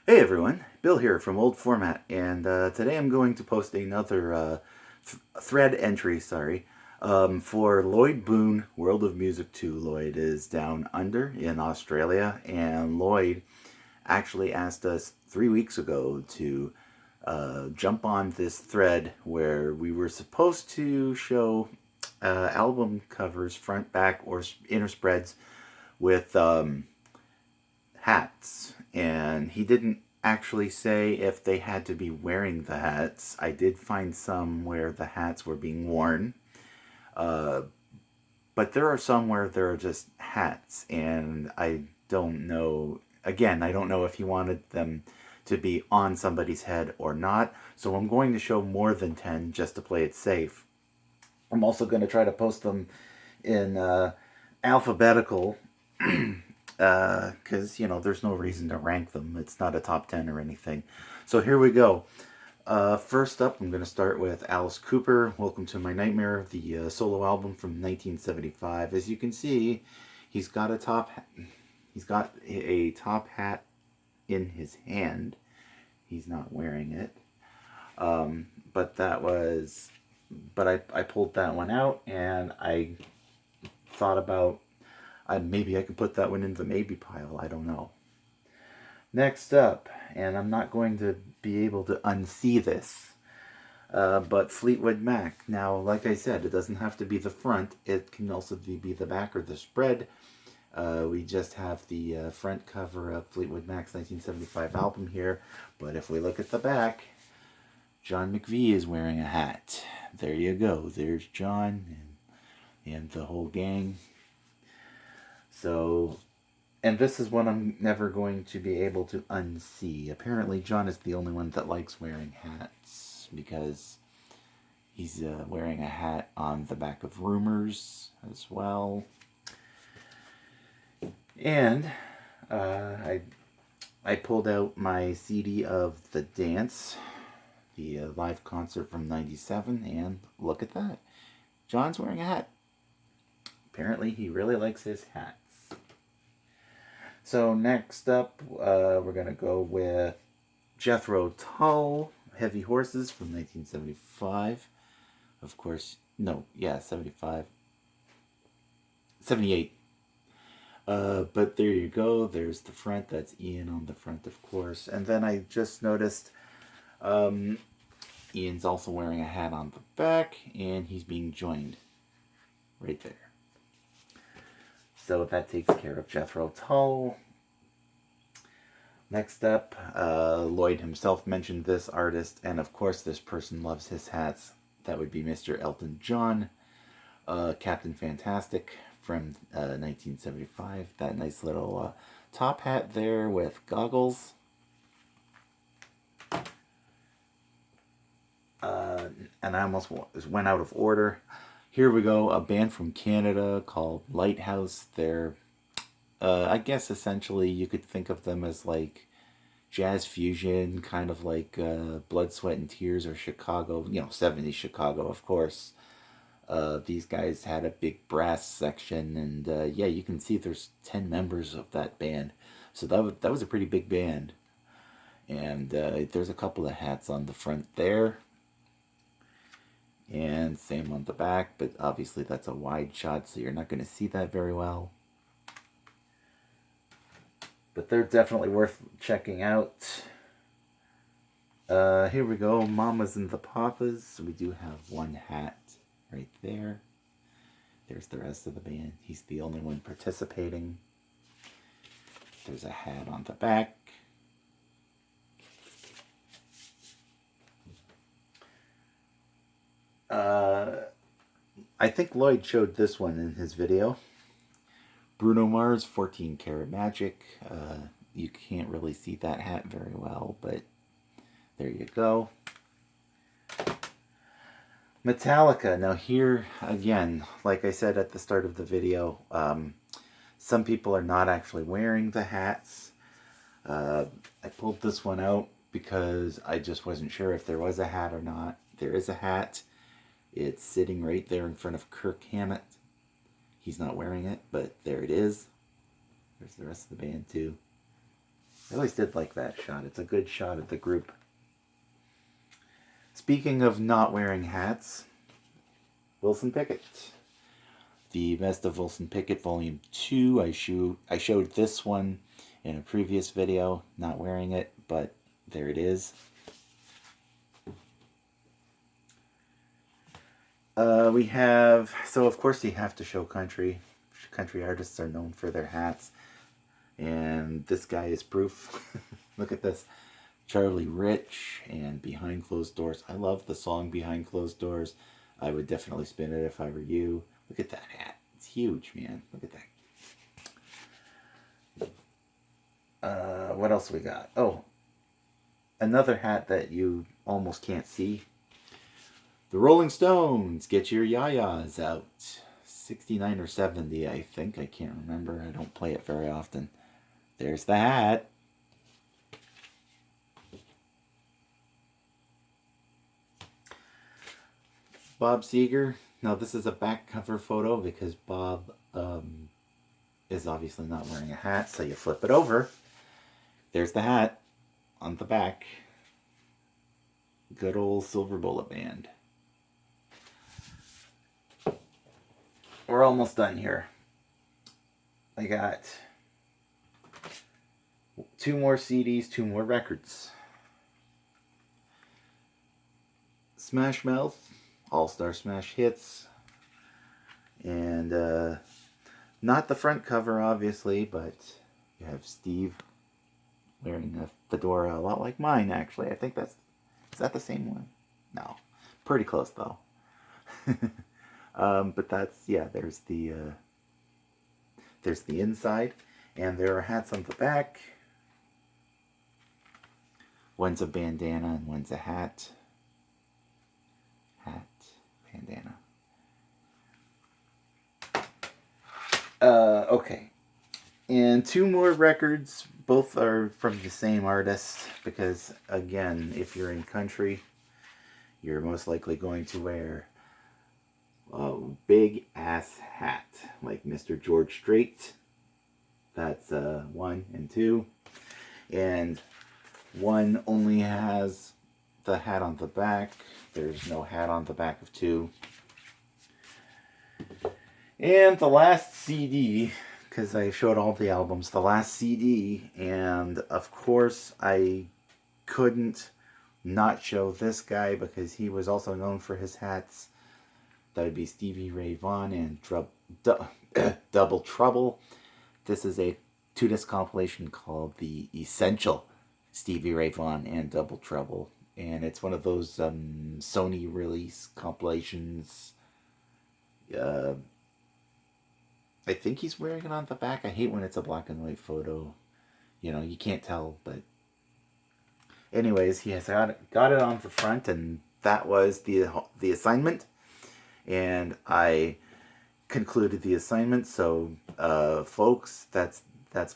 Hey everyone, Bill here from Old Format, and today I'm going to post another thread entry, for Lloyd Boon, World of Music 2. Lloyd is down under in Australia, and Lloyd actually asked us 3 weeks ago to jump on this thread where we were supposed to show album covers, front, back, or inner spreads with hats, and he didn't actually say if they had to be wearing the hats. I did find some where the hats were being worn, uh, but there are some where there are just hats, and I don't know. Again, I don't know if he wanted them to be on somebody's head or not, so I'm going to show more than 10 just to play it safe. I'm also going to try to post them in alphabetical because there's no reason to rank them. It's not a top 10 or anything. So here we go. First up, I'm going to start with Alice Cooper. Welcome to My Nightmare, the solo album from 1975. As you can see, he's got a top. He's got a top hat in his hand. He's not wearing it. But that was. But I pulled that one out, and I thought about maybe I could put that one in the maybe pile. I don't know. Next up, and I'm not going to be able to unsee this, but Fleetwood Mac. Now, like I said, it doesn't have to be the front. It can also be the back or the spread. We just have the front cover of Fleetwood Mac's 1975 album here. But if we look at the back, John McVie is wearing a hat. There you go. There's John and the whole gang. So, and this is what I'm never going to be able to unsee. Apparently, John is the only one that likes wearing hats because he's wearing a hat on the back of Rumors as well. And I pulled out my CD of The Dance, the live concert from '97, and look at that. John's wearing a hat. Apparently, he really likes his hats. So next up, we're going to go with Jethro Tull, Heavy Horses from 1975. Of course, no, yeah, 75. 78. But there you go. There's the front. That's Ian on the front, of course. And then I just noticed Ian's also wearing a hat on the back, and he's being joined right there. So that takes care of Jethro Tull. Next up, Lloyd himself mentioned this artist, and of course this person loves his hats. That would be Mr. Elton John, Captain Fantastic from 1975. That nice little top hat there with goggles. And I almost went out of order. Here we go, a band from Canada called Lighthouse. They're, I guess essentially you could think of them as like jazz fusion, kind of like Blood, Sweat, and Tears or Chicago, 70s Chicago, of course. These guys had a big brass section, and yeah, you can see there's 10 members of that band. So that was a pretty big band. And there's a couple of hats on the front there. And same on the back, but obviously that's a wide shot, so you're not going to see that very well. But they're definitely worth checking out. Here we go, Mamas and the Papas. We do have one hat right there. There's the rest of the band. He's the only one participating. There's a hat on the back. I think Lloyd showed this one in his video. Bruno Mars, 14 Karat Magic. You can't really see that hat very well, but there you go. Metallica. Now here, again, like I said at the start of the video, some people are not actually wearing the hats. I pulled this one out because I just wasn't sure if there was a hat or not. There is a hat. It's sitting right there in front of Kirk Hammett. He's not wearing it, but there it is. There's the rest of the band too. I always did like that shot. It's a good shot of the group. Speaking of not wearing hats, Wilson Pickett. The Best of Wilson Pickett Volume 2. I showed this one in a previous video, not wearing it, but there it is. We have, so of course you have to show country. Country artists are known for their hats. And this guy is proof. Look at this. Charlie Rich and Behind Closed Doors. I love the song Behind Closed Doors. I would definitely spin it if I were you. Look at that hat. It's huge, man. Look at that. What else we got? Oh, another hat that you almost can't see. The Rolling Stones. Get your yayas out. 69 or 70, I think. I can't remember. I don't play it very often. There's the hat. Bob Seger. Now this is a back cover photo because Bob is obviously not wearing a hat, so you flip it over. There's the hat on the back. Good old silver bullet band. We're almost done here. I got 2 more CDs, 2 more records. Smash Mouth, All-Star Smash Hits. And not the front cover, obviously, but you have Steve wearing a fedora, a lot like mine, actually. I think is that the same one? No. Pretty close, though. But that's, yeah, there's the inside, and there are hats on the back. One's a bandana and one's a hat. Hat, bandana. Okay. And 2 more records. Both are from the same artist because, again, if you're in country, you're most likely going to wear a big ass hat like Mr. George Strait. That's 1 and 2. And 1 only has the hat on the back. There's no hat on the back of 2. And the last CD, because I showed all the albums, the last CD, and of course I couldn't not show this guy because he was also known for his hats. That would be Stevie Ray Vaughan and Double Trouble. This is a 2-disc compilation called The Essential Stevie Ray Vaughan and Double Trouble. And it's one of those Sony release compilations. I think he's wearing it on the back. I hate when it's a black and white photo. You know, you can't tell, but anyways, he has got it on the front, and that was the assignment. And I concluded the assignment. So, folks, that's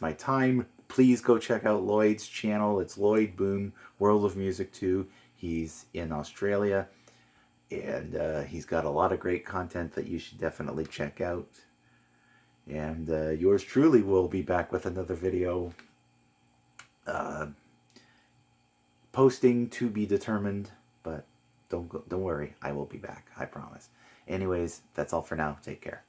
my time. Please go check out Lloyd's channel. It's Lloyd Boon, World of Music 2. He's in Australia, and he's got a lot of great content that you should definitely check out. And yours truly will be back with another video. Posting to be determined, but don't worry, I will be back, I promise. Anyways, that's all for now. Take care.